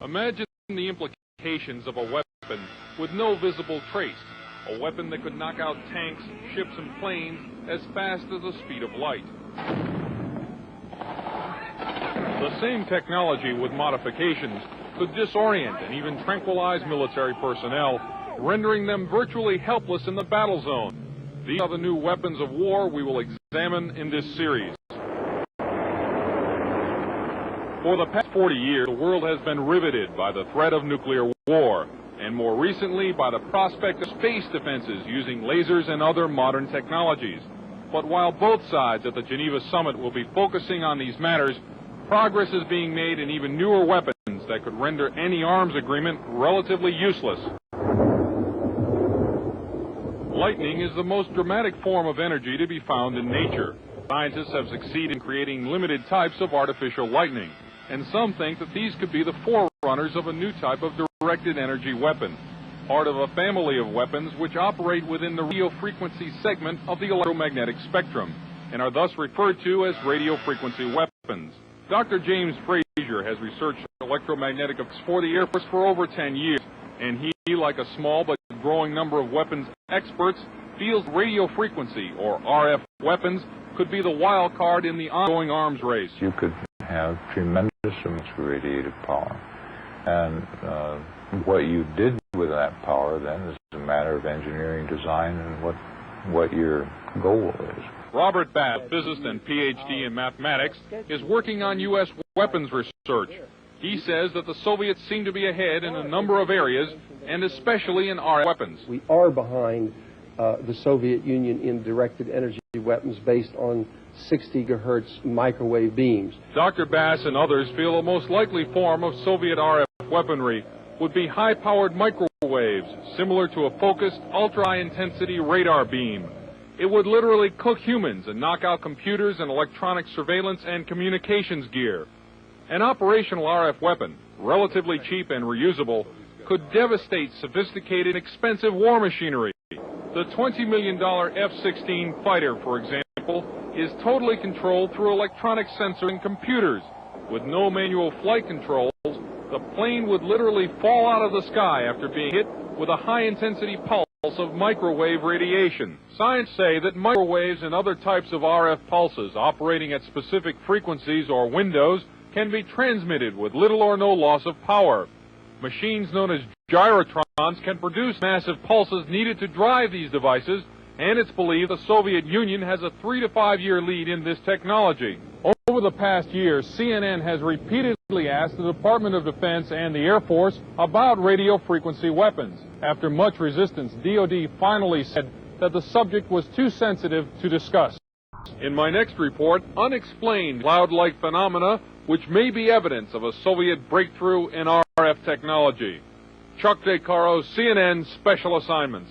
Imagine the implications of a weapon with no visible trace, a weapon that could knock out tanks, ships, and planes as fast as the speed of light. The same technology with modifications could disorient and even tranquilize military personnel, rendering them virtually helpless in the battle zone. These are the new weapons of war we will examine in this series. For the past 40 years, the world has been riveted by the threat of nuclear war, and more recently by the prospect of space defenses using lasers and other modern technologies. But while both sides at the Geneva summit will be focusing on these matters, progress is being made in even newer weapons that could render any arms agreement relatively useless. Lightning is the most dramatic form of energy to be found in nature. Scientists have succeeded in creating limited types of artificial lightning, and some think that these could be the forerunners of a new type of directed energy weapon, part of a family of weapons which operate within the radio frequency segment of the electromagnetic spectrum, and are thus referred to as radio frequency weapons. Dr. James Frazier has researched electromagnetic effects for the Air Force for over 10 years, and he, like a small but growing number of weapons experts, feels radio frequency, or RF weapons, could be the wild card in the ongoing arms race. You could have tremendous amounts of radiative power, and what you did with that power then is a matter of engineering design and what your goal is. Robert Bass, physicist and PhD in mathematics, is working on U.S. weapons research. He says that the Soviets seem to be ahead in a number of areas, and especially in RF weapons. We are behind the Soviet Union in directed energy weapons based on 60 gigahertz microwave beams. Dr. Bass and others feel the most likely form of Soviet RF weaponry would be high-powered microwaves, similar to a focused, ultra-high-intensity radar beam. It would literally cook humans and knock out computers and electronic surveillance and communications gear. An operational RF weapon, relatively cheap and reusable, could devastate sophisticated, expensive war machinery. The $20 million F-16 fighter, for example, is totally controlled through electronic sensors and computers. With no manual flight controls, the plane would literally fall out of the sky after being hit with a high-intensity pulse of microwave radiation. Scientists say that microwaves and other types of RF pulses operating at specific frequencies or windows can be transmitted with little or no loss of power. Machines known as gyrotrons can produce massive pulses needed to drive these devices, and it's believed the Soviet Union has a 3 to 5 year lead in this technology. Over the past year, CNN has repeatedly asked the Department of Defense and the Air Force about radio frequency weapons. After much resistance, DoD finally said that the subject was too sensitive to discuss. In my next report, unexplained cloud-like phenomena which may be evidence of a Soviet breakthrough in RF technology. Chuck DeCaro, CNN Special Assignments.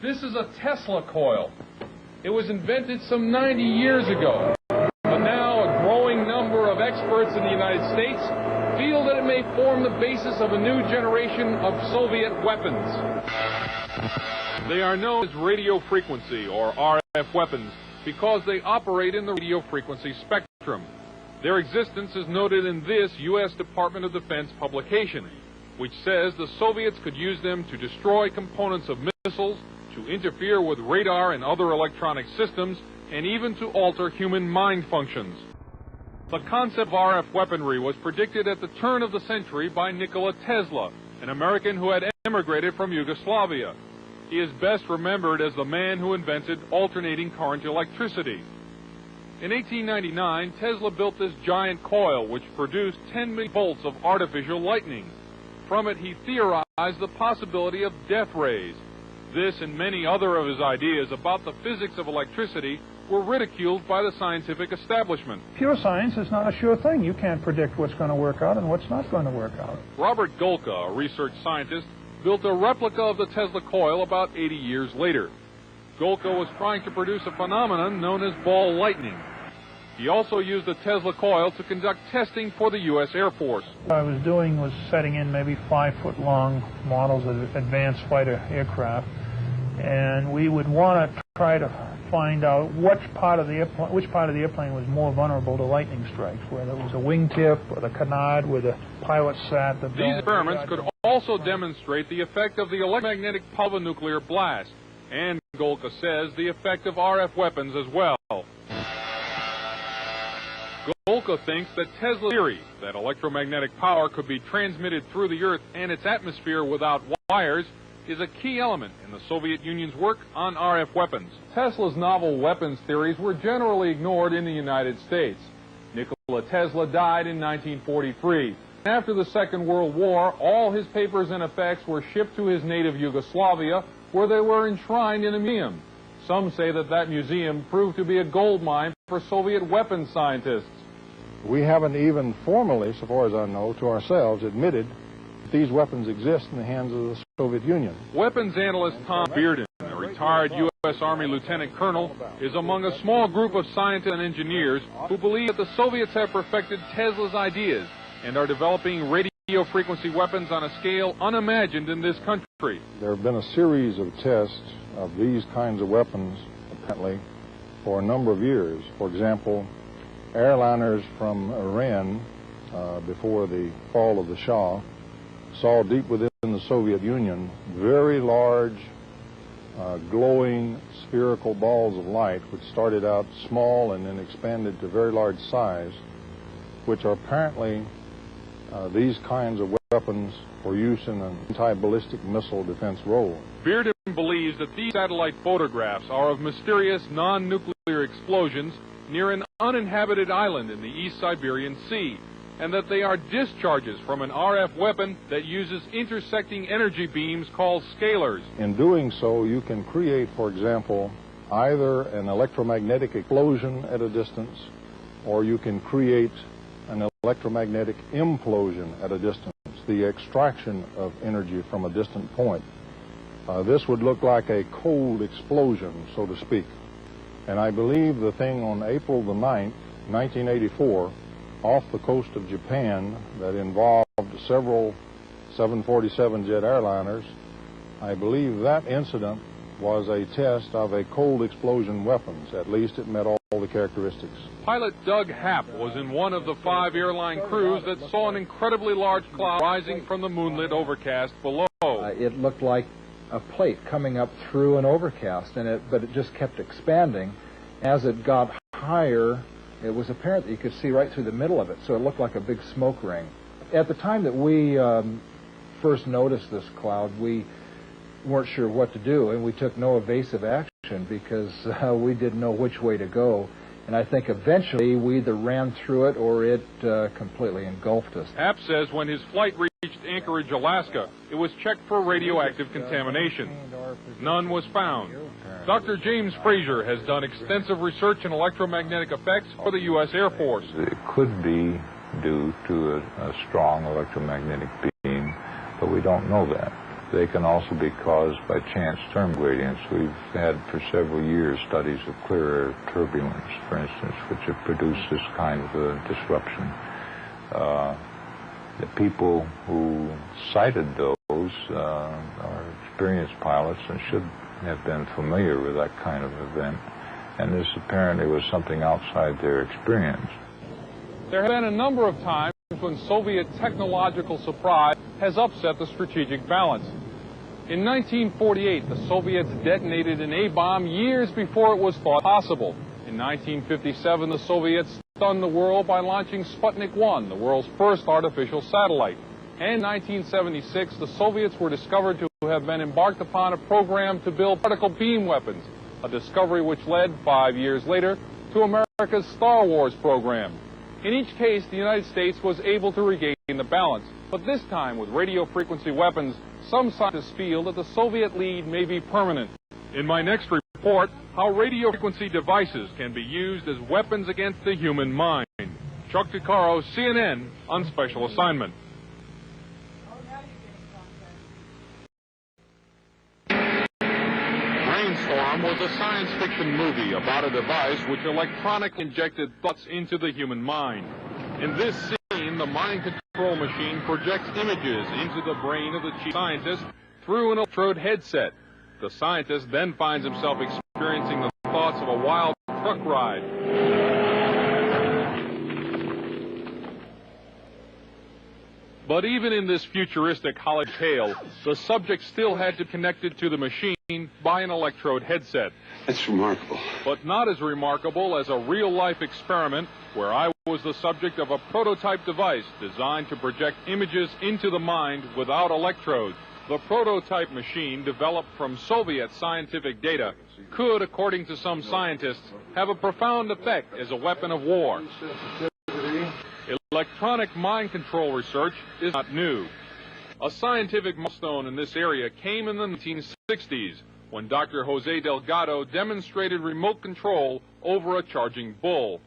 This is a Tesla coil. It was invented some 90 years ago, but now a growing number of experts in the United States feel that it may form the basis of a new generation of Soviet weapons. They are known as radio frequency, or RF weapons, because they operate in the radio frequency spectrum. Their existence is noted in this U.S. Department of Defense publication, which says the Soviets could use them to destroy components of missiles, to interfere with radar and other electronic systems, and even to alter human mind functions. The concept of RF weaponry was predicted at the turn of the century by Nikola Tesla, an American who had emigrated from Yugoslavia. He is best remembered as the man who invented alternating current electricity. In 1899, Tesla built this giant coil which produced 10 million volts of artificial lightning. From it, he theorized the possibility of death rays. This and many other of his ideas about the physics of electricity were ridiculed by the scientific establishment. Pure science is not a sure thing. You can't predict what's going to work out and what's not going to work out. Robert Golka, a research scientist, built a replica of the Tesla coil about 80 years later. Golka was trying to produce a phenomenon known as ball lightning. He also used the Tesla coil to conduct testing for the U.S. Air Force. What I was doing was setting in maybe 5-foot-long models of advanced fighter aircraft, and we would want to try to find out which part of the airplane was more vulnerable to lightning strikes, whether it was the wingtip or the canard where the pilot sat. These experiments could also demonstrate the effect of the electromagnetic pulse of a nuclear blast, and Golka says the effect of RF weapons as well. Golka thinks that Tesla's theory that electromagnetic power could be transmitted through the Earth and its atmosphere without wires is a key element in the Soviet Union's work on RF weapons. Tesla's novel weapons theories were generally ignored in the United States. Nikola Tesla died in 1943. After the Second World War, all his papers and effects were shipped to his native Yugoslavia, where they were enshrined in a museum. Some say that that museum proved to be a gold mine for Soviet weapons scientists. We haven't even formally, so far as I know, to ourselves admitted that these weapons exist in the hands of the Soviet Union. Weapons analyst Tom Bearden, a retired U.S. Army lieutenant colonel, is among a small group of scientists and engineers who believe that the Soviets have perfected Tesla's ideas and are developing radio frequency weapons on a scale unimagined in this country. There have been a series of tests of these kinds of weapons, apparently, for a number of years. For example, airliners from Iran, before the fall of the Shah, saw deep within the Soviet Union very large, glowing spherical balls of light, which started out small and then expanded to very large size, which are apparently these kinds of weapons for use in an anti-ballistic missile defense role. Bearden believes that these satellite photographs are of mysterious non-nuclear explosions near an uninhabited island in the East Siberian Sea, and that they are discharges from an RF weapon that uses intersecting energy beams called scalars. In doing so, you can create, for example, either an electromagnetic explosion at a distance, or you can create an electromagnetic implosion at a distance, the extraction of energy from a distant point. This would look like a cold explosion, so to speak. And I believe the thing on April the 9th, 1984, off the coast of Japan that involved several 747 jet airliners, I believe that incident was a test of a cold explosion weapons. At least it met all the characteristics. Pilot Doug Happ was in one of the 5 airline crews that saw an incredibly large cloud rising from the moonlit overcast below. It looked like a plate coming up through an overcast, but it just kept expanding. As it got higher, it was apparent that you could see right through the middle of it, so it looked like a big smoke ring. At the time that we first noticed this cloud, we weren't sure what to do, and we took no evasive action because we didn't know which way to go. And I think eventually we either ran through it or it completely engulfed us. Happ says when his flight reached Anchorage, Alaska, it was checked for radioactive contamination. None was found. Dr. James Fraser has done extensive research in electromagnetic effects for the U.S. Air Force. It could be due to a strong electromagnetic beam, but we don't know that. They can also be caused by chance storm gradients. We've had for several years studies of clear air turbulence, for instance, which have produced this kind of a disruption. The people who cited those are experienced pilots and should have been familiar with that kind of event, and this apparently was something outside their experience. There have been a number of times when Soviet technological surprise has upset the strategic balance. In 1948, the Soviets detonated an A-bomb years before it was thought possible. In 1957, the Soviets stunned the world by launching Sputnik 1, the world's first artificial satellite. And in 1976, the Soviets were discovered to have been embarked upon a program to build particle beam weapons, a discovery which led, 5 years later, to America's Star Wars program. In each case, the United States was able to regain the balance, but this time with radio frequency weapons, some scientists feel that the Soviet lead may be permanent. In my next report, how radio frequency devices can be used as weapons against the human mind. Chuck DeCaro, CNN, on special assignment. Brainstorm was a science fiction movie about a device which electronically injected thoughts into the human mind. In this scene, the mind control machine projects images into the brain of the chief scientist through an electrode headset. The scientist then finds himself experiencing the thoughts of a wild truck ride. But even in this futuristic holiday tale, the subject still had to connect it to the machine by an electrode headset. That's remarkable. But not as remarkable as a real-life experiment where I was the subject of a prototype device designed to project images into the mind without electrodes. The prototype machine, developed from Soviet scientific data, could, according to some scientists, have a profound effect as a weapon of war. Electronic mind control research is not new. A scientific milestone in this area came in the 1960s when Dr. Jose Delgado demonstrated remote control over a charging bull.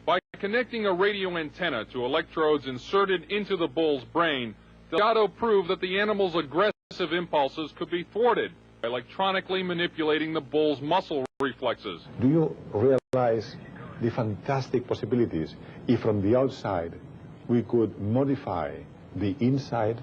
By connecting a radio antenna to electrodes inserted into the bull's brain, Delgado proved that the animal's aggressive impulses could be thwarted by electronically manipulating the bull's muscle reflexes. Do you realize the fantastic possibilities if from the outside we could modify the inside?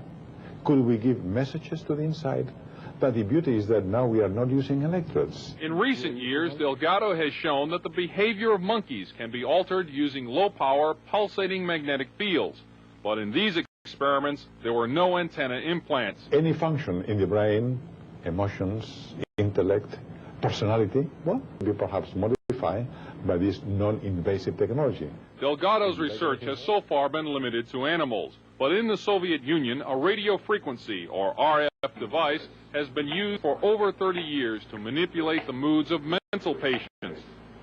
Could we give messages to the inside? But the beauty is that now we are not using electrodes. In recent years, Delgado has shown that the behavior of monkeys can be altered using low-power, pulsating magnetic fields. But in these experiments, there were no antenna implants. Any function in the brain, emotions, intellect, personality, well, we perhaps modify by this non-invasive technology. Delgado's research has so far been limited to animals, but in the Soviet Union, a radio frequency, or RF device, has been used for over 30 years to manipulate the moods of mental patients.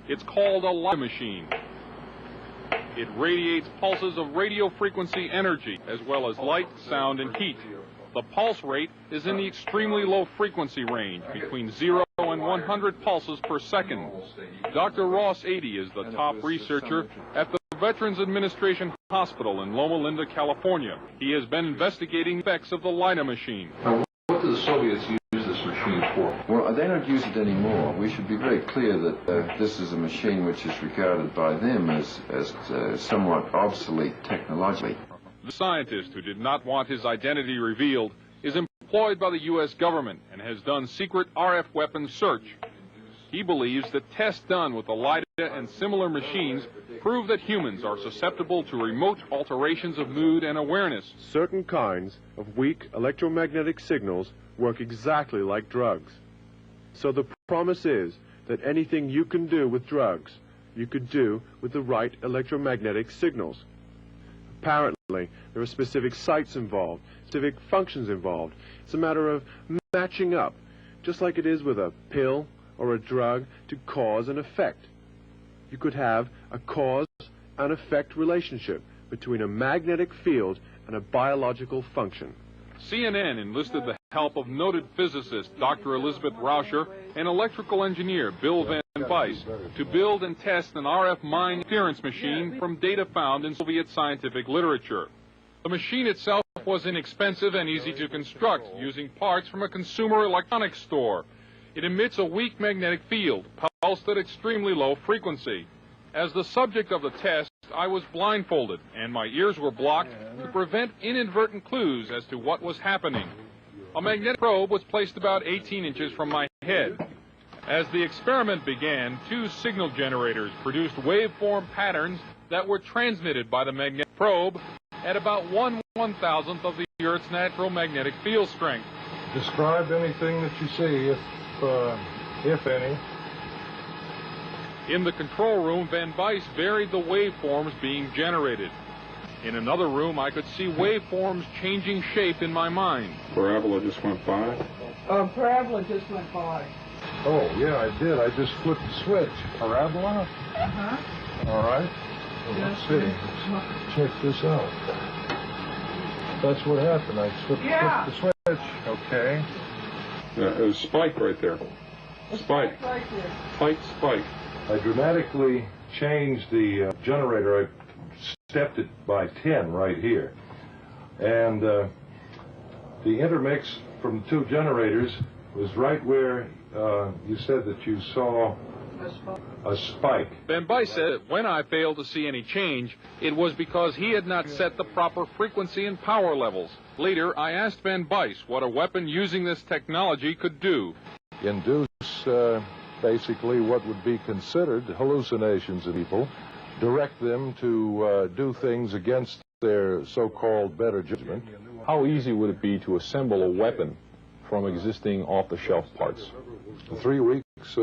It's called a light machine. It radiates pulses of radio frequency energy, as well as light, sound, and heat. The pulse rate is in the extremely low frequency range, between 0 and 100 pulses per second. Dr. Ross 80 is the top researcher at the Veterans Administration Hospital in Loma Linda, California. He has been investigating the effects of the LIDA machine. What do the Soviets use this machine for? Well, they don't use it anymore. We should be very clear that this is a machine which is regarded by them as somewhat obsolete technologically. The scientist, who did not want his identity revealed, is employed by the U.S. government and has done secret RF weapons search. He believes that tests done with the LIDA and similar machines prove that humans are susceptible to remote alterations of mood and awareness. Certain kinds of weak electromagnetic signals work exactly like drugs. So the promise is that anything you can do with drugs, you could do with the right electromagnetic signals. Apparently, there are specific sites involved, specific functions involved. It's a matter of matching up, just like it is with a pill or a drug, to cause and effect. You could have a cause and effect relationship between a magnetic field and a biological function. CNN enlisted the help of noted physicist Dr. Elizabeth Rauscher and electrical engineer Bill Van Bice to build and test an RF mind interference machine from data found in Soviet scientific literature. The machine itself was inexpensive and easy to construct, using parts from a consumer electronics store. It emits a weak magnetic field, pulsed at extremely low frequency. As the subject of the test, I was blindfolded, and my ears were blocked to prevent inadvertent clues as to what was happening. A magnetic probe was placed about 18 inches from my head. As the experiment began, two signal generators produced waveform patterns that were transmitted by the magnetic probe at about 1/1000th of the Earth's natural magnetic field strength. Describe anything that you see, if any. In the control room, Van Bice varied the waveforms being generated. In another room, I could see waveforms changing shape in my mind. Parabola just went by? Parabola just went by. Oh, yeah, I did. I just flipped the switch. Parabola? Uh-huh. All right. Well, let's see. Let's check this out. That's what happened. I flipped the switch. Okay. It was spike right there. Spike. Right there. Tight spike. I dramatically changed the generator. I stepped it by 10 right here. And the intermix from the two generators was right where you said that you saw a spike. Van Bice said that when I failed to see any change, it was because he had not set the proper frequency and power levels. Later, I asked Van Bice what a weapon using this technology could do. Induce basically what would be considered hallucinations of people, direct them to do things against their so-called better judgment. How easy would it be to assemble a weapon from existing off-the-shelf parts? In 3 weeks,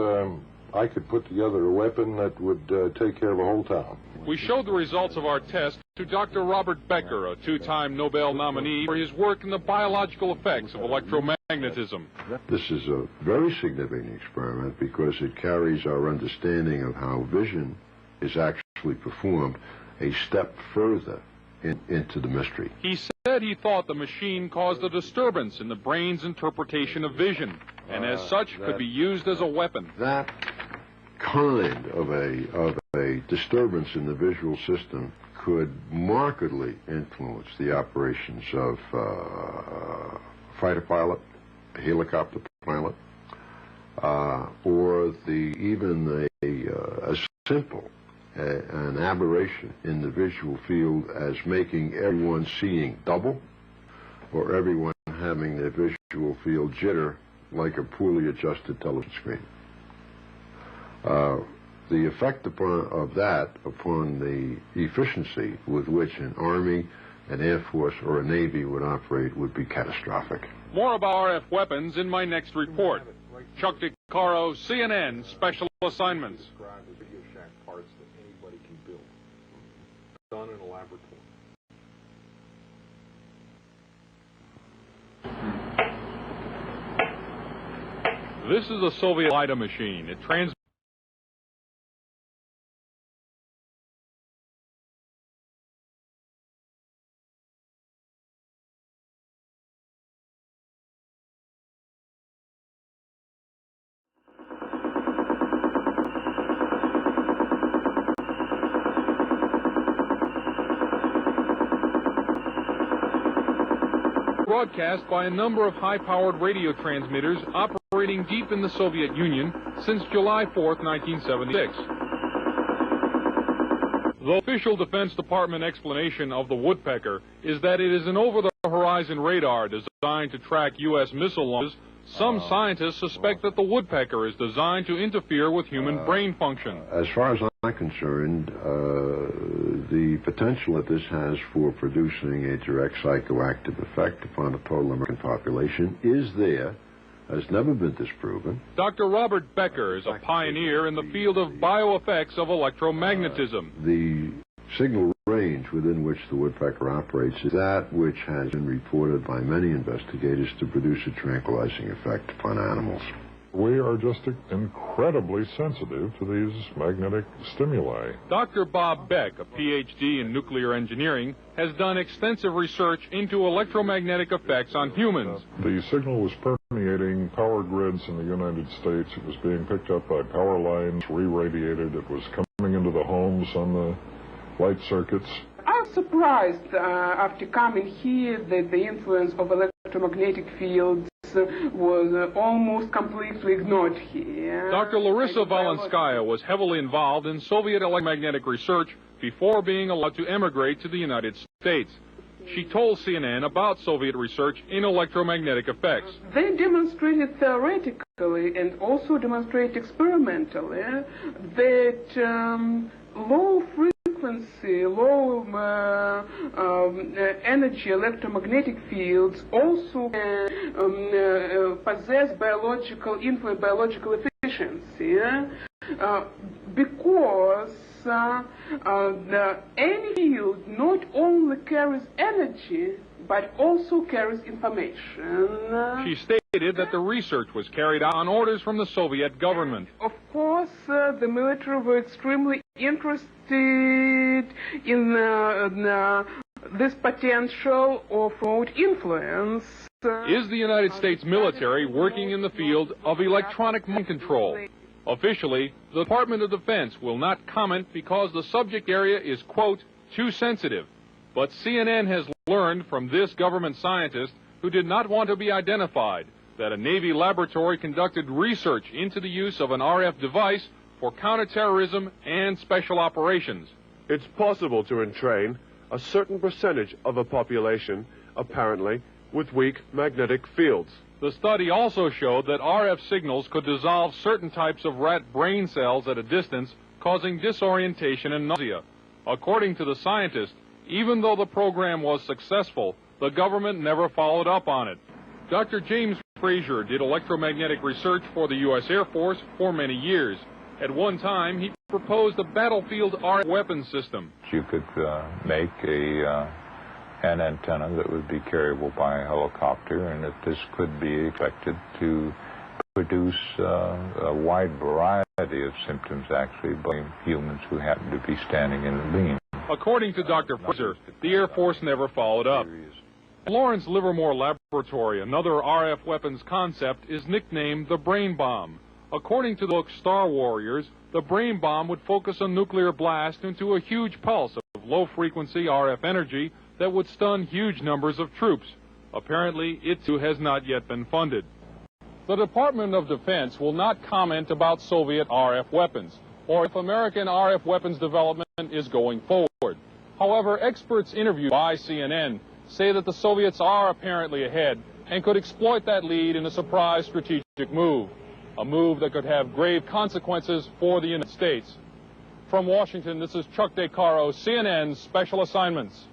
I could put together a weapon that would take care of a whole town. We showed the results of our test to Dr. Robert Becker, a two-time Nobel nominee for his work in the biological effects of electromagnetism. This is a very significant experiment because it carries our understanding of how vision is actually performed a step further into the mystery. He said he thought the machine caused a disturbance in the brain's interpretation of vision, and as such could be used as a weapon. That kind of a disturbance in the visual system could markedly influence the operations of a fighter pilot, a helicopter pilot, or even a simple an aberration in the visual field as making everyone seeing double, or everyone having their visual field jitter like a poorly adjusted television screen. The effect of that upon the efficiency with which an Army, an Air Force, or a Navy would operate would be catastrophic. More about RF weapons in my next report. Chuck DeCaro, CNN, Special Assignments. Parts that anybody can build, done in a laboratory. This is a Soviet Ida machine. It transmits broadcast by a number of high-powered radio transmitters operating deep in the Soviet Union since July 4th, 1976. The official Defense Department explanation of the woodpecker is that it is an over-the-horizon radar designed to track U.S. missile launches. Some scientists suspect that the woodpecker is designed to interfere with human brain function. As far as I'm concerned, the potential that this has for producing a direct psychoactive effect upon the total American population is there, has never been disproven. Dr. Robert Becker is a pioneer in the field of bioeffects of electromagnetism. The signal range within which the woodpecker operates is that which has been reported by many investigators to produce a tranquilizing effect upon animals. We are just incredibly sensitive to these magnetic stimuli. Dr. Bob Beck, a PhD in nuclear engineering, has done extensive research into electromagnetic effects on humans. The signal was permeating power grids in the United States. It was being picked up by power lines, re-radiated. It was coming into the homes on the light circuits. I was surprised after coming here that the influence of electromagnetic fields was almost completely ignored here. Dr. Larissa Valenskaya was heavily involved in Soviet electromagnetic research before being allowed to emigrate to the United States. She told CNN about Soviet research in electromagnetic effects. They demonstrated theoretically and also demonstrated experimentally that low frequency, low energy electromagnetic fields also possess biological efficiency because any field not only carries energy but also carries information. She stated that the research was carried out on orders from the Soviet government. Of course, the military were extremely interested in this potential of remote influence. Is the United States military working in the field of electronic mind control? Officially, the Department of Defense will not comment because the subject area is, quote, too sensitive. But CNN has learned from this government scientist, who did not want to be identified, that a Navy laboratory conducted research into the use of an RF device for counterterrorism and special operations. It's possible to entrain a certain percentage of a population, apparently, with weak magnetic fields. The study also showed that RF signals could dissolve certain types of rat brain cells at a distance, causing disorientation and nausea. According to the scientist, even though the program was successful, the government never followed up on it. Dr. James Frazier did electromagnetic research for the U.S. Air Force for many years. At one time, he proposed a battlefield RF weapon system. You could make an antenna that would be carryable by a helicopter, and that this could be expected to produce a wide variety of symptoms, actually, by humans who happen to be standing in the beam. According to Dr. Fraser, the Air Force never followed up. Lawrence Livermore Laboratory, another RF weapons concept, is nicknamed the brain bomb. According to the book Star Warriors, the brain bomb would focus a nuclear blast into a huge pulse of low-frequency RF energy that would stun huge numbers of troops. Apparently, it too has not yet been funded. The Department of Defense will not comment about Soviet RF weapons, or if American RF weapons development is going forward. However, experts interviewed by CNN say that the Soviets are apparently ahead and could exploit that lead in a surprise strategic move, a move that could have grave consequences for the United States. From Washington, this is Chuck DeCaro, CNN Special Assignments.